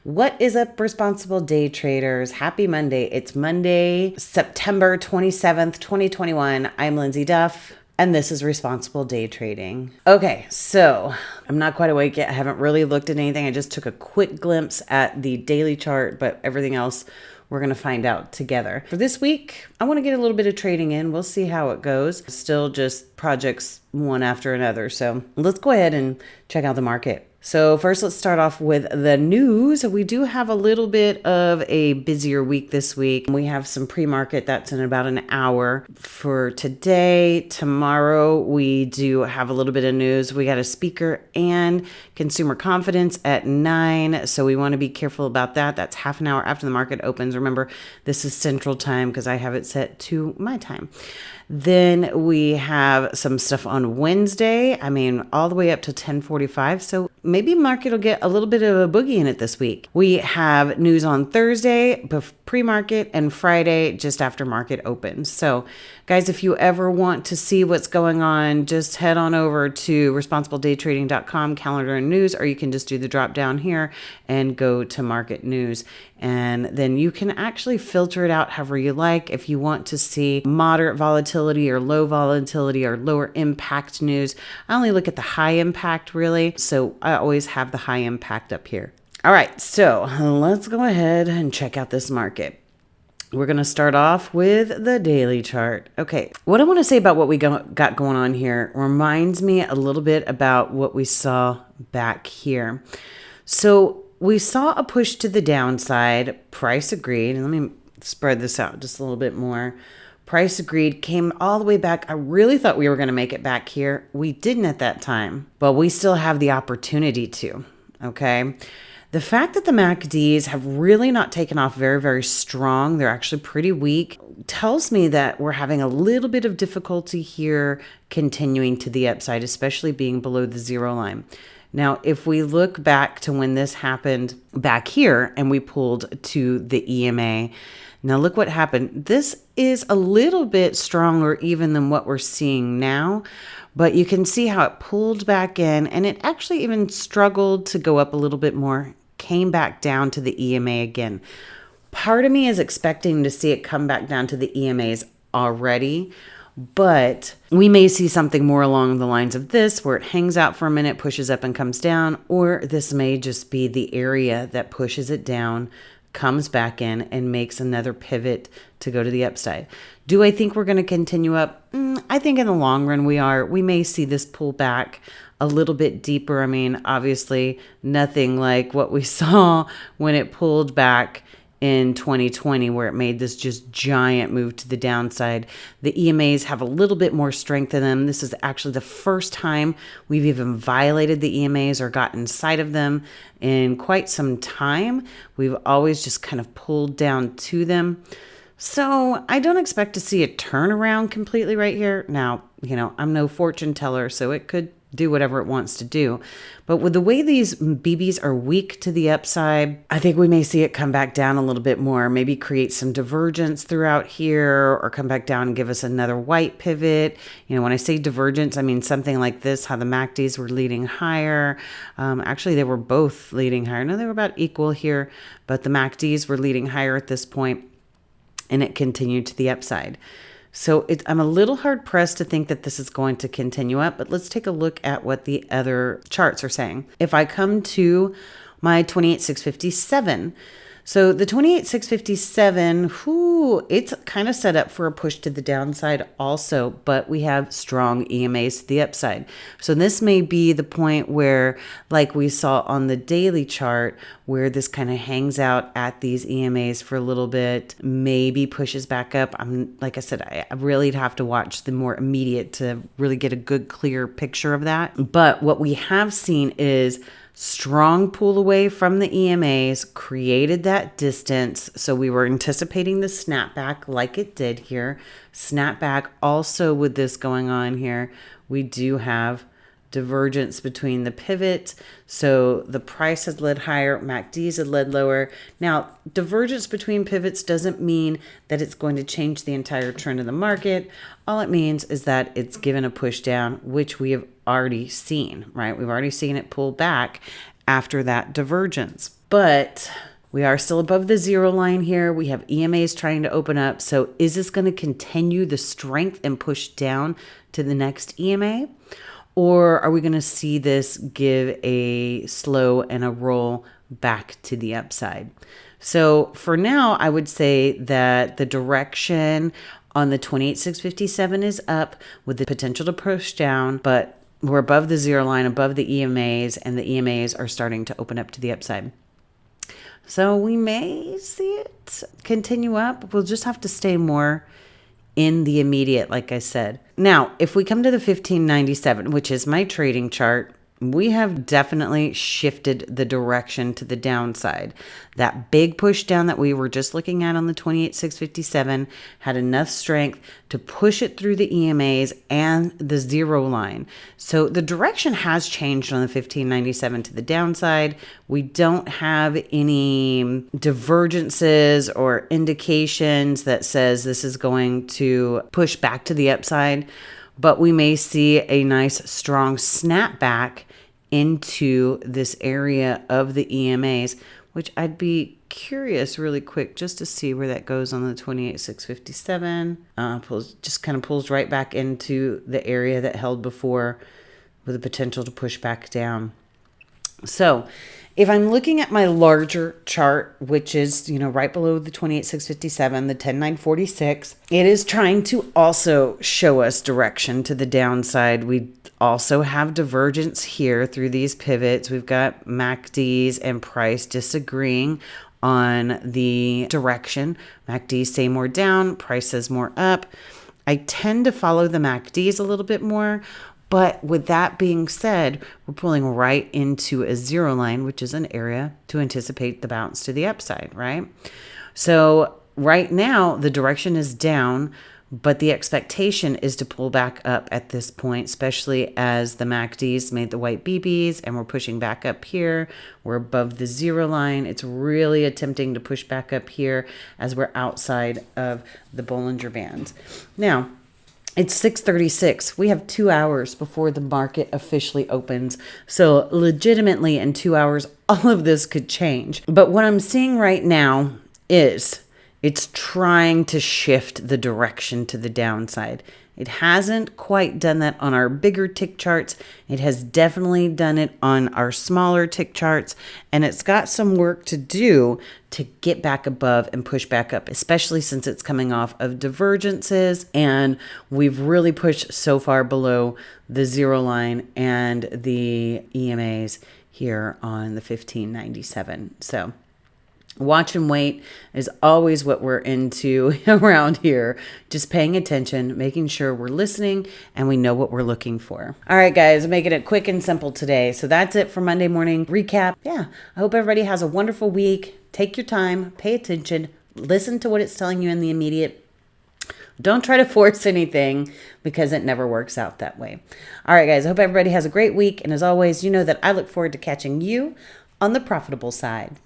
What is up, responsible day traders? Happy Monday. It's Monday, September 27th, 2021. I'm Lindsay Duff, and this is Responsible Day Trading. Okay, so I'm not quite awake yet. I haven't really looked at anything. I just took a quick glimpse at the daily chart, but everything else we're going to find out together. For this week, I want to get a little bit of trading in. We'll see how it goes. Still just projects one after another. So let's go ahead and check out the market. So first, let's start off with the news. We do have a little bit of a busier week this week. We have some pre-market that's in about an hour. For today, tomorrow, we do have a little bit of news. We got a speaker and consumer confidence at 9. So we want to be careful about that. That's half an hour after the market opens. Remember, this is Central Time because I have it set to my time. Then we have some stuff on Wednesday. All the way up to 10:45. So maybe market will get a little bit of a boogie in it this week. We have news on Thursday, pre-market, and Friday just after market opens. So guys, if you ever want to see what's going on, just head on over to responsibledaytrading.com, calendar and news, or you can just do the drop down here and go to market news. And then you can actually filter it out however you like. If you want to see moderate volatility or low volatility or lower impact news, I only look at the high impact really. So I always have the high impact up here. All right, so let's go ahead and check out this market. We're going to start off with the daily chart. Okay, what I want to say about what we got going on here reminds me a little bit about what we saw back here. So we saw a push to the downside, price agreed, and let me spread this out just a little bit more. Price agreed, came all the way back. I really thought we were going to make it back here. We didn't at that time, but we still have the opportunity to, okay? The fact that the MACDs have really not taken off very, very strong, they're actually pretty weak, tells me that we're having a little bit of difficulty here continuing to the upside, especially being below the zero line. Now, if we look back to when this happened back here and we pulled to the EMA, now look what happened. This is a little bit stronger even than what we're seeing now, but you can see how it pulled back in and it actually even struggled to go up a little bit more, came back down to the EMA again. Part of me is expecting to see it come back down to the EMAs already, but we may see something more along the lines of this, where it hangs out for a minute, pushes up and comes down, or this may just be the area that pushes it down, comes back in, and makes another pivot to go to the upside. Do I think we're going to continue up? I think in the long run we are. We may see this pull back a little bit deeper. Obviously nothing like what we saw when it pulled back in 2020, where it made this just giant move to the downside. The EMAs have a little bit more strength in them. This is actually the first time we've even violated the EMAs or got inside of them in quite some time. We've always just kind of pulled down to them. So I don't expect to see a turnaround completely right here. Now, I'm no fortune teller, so it could do whatever it wants to do. But with the way these BBs are weak to the upside, I think we may see it come back down a little bit more, maybe create some divergence throughout here or come back down and give us another white pivot. When I say divergence, I mean something like this, how the MACDs were leading higher. Actually, they were both leading higher. No, they were about equal here, but the MACDs were leading higher at this point and it continued to the upside. So I'm a little hard pressed to think that this is going to continue up, but let's take a look at what the other charts are saying. If I come to my 28,657, so the 28,657, it's kind of set up for a push to the downside also, but we have strong EMAs to the upside. So this may be the point where, like we saw on the daily chart, where this kind of hangs out at these EMAs for a little bit, maybe pushes back up. Like I said, I really have to watch the more immediate to really get a good, clear picture of that. But what we have seen is strong pull away from the EMAs, created that distance. So we were anticipating the snapback like it did here. Snapback also with this going on here, we do have divergence between the pivot. So the price has led higher, MACDs have led lower. Now, divergence between pivots doesn't mean that it's going to change the entire trend of the market. All it means is that it's given a push down, which we have already seen, right? We've already seen it pull back after that divergence. But we are still above the zero line here. We have EMAs trying to open up. So is this going to continue the strength and push down to the next EMA? Or are we going to see this give a slow and a roll back to the upside? So for now, I would say that the direction on the 28,657 is up with the potential to push down, but we're above the zero line, above the EMAs, and the EMAs are starting to open up to the upside. So we may see it continue up. We'll just have to stay more in the immediate, like I said. Now, if we come to the 1597, which is my trading chart, we have definitely shifted the direction to the downside. That big push down that we were just looking at on the 28,657 had enough strength to push it through the EMAs and the zero line. So the direction has changed on the 1597 to the downside. We don't have any divergences or indications that says this is going to push back to the upside, but we may see a nice strong snapback into this area of the EMAs, which I'd be curious really quick just to see where that goes on the 28,657. Just kind of pulls right back into the area that held before with the potential to push back down. So if I'm looking at my larger chart, which is, right below the 28,657, the 10,946, it is trying to also show us direction to the downside. We also have divergence here through these pivots. We've got MACDs and price disagreeing on the direction. MACDs say more down, price says more up. I tend to follow the MACDs a little bit more. But with that being said, we're pulling right into a zero line, which is an area to anticipate the bounce to the upside, right? So right now, the direction is down, but the expectation is to pull back up at this point, especially as the MACDs made the white BBs and we're pushing back up here. We're above the zero line. It's really attempting to push back up here as we're outside of the Bollinger Bands. Now, it's 6:36. We have 2 hours before the market officially opens. So legitimately in 2 hours, all of this could change. But what I'm seeing right now is it's trying to shift the direction to the downside. It hasn't quite done that on our bigger tick charts. It has definitely done it on our smaller tick charts. And it's got some work to do to get back above and push back up, especially since it's coming off of divergences. And we've really pushed so far below the zero line and the EMAs here on the 1597. So watch and wait is always what we're into around here. Just paying attention, making sure we're listening and we know what we're looking for. All right, guys, I'm making it quick and simple today. So that's it for Monday morning recap. Yeah, I hope everybody has a wonderful week. Take your time, pay attention, listen to what it's telling you in the immediate. Don't try to force anything because it never works out that way. All right, guys, I hope everybody has a great week. And as always, you know that I look forward to catching you on the profitable side.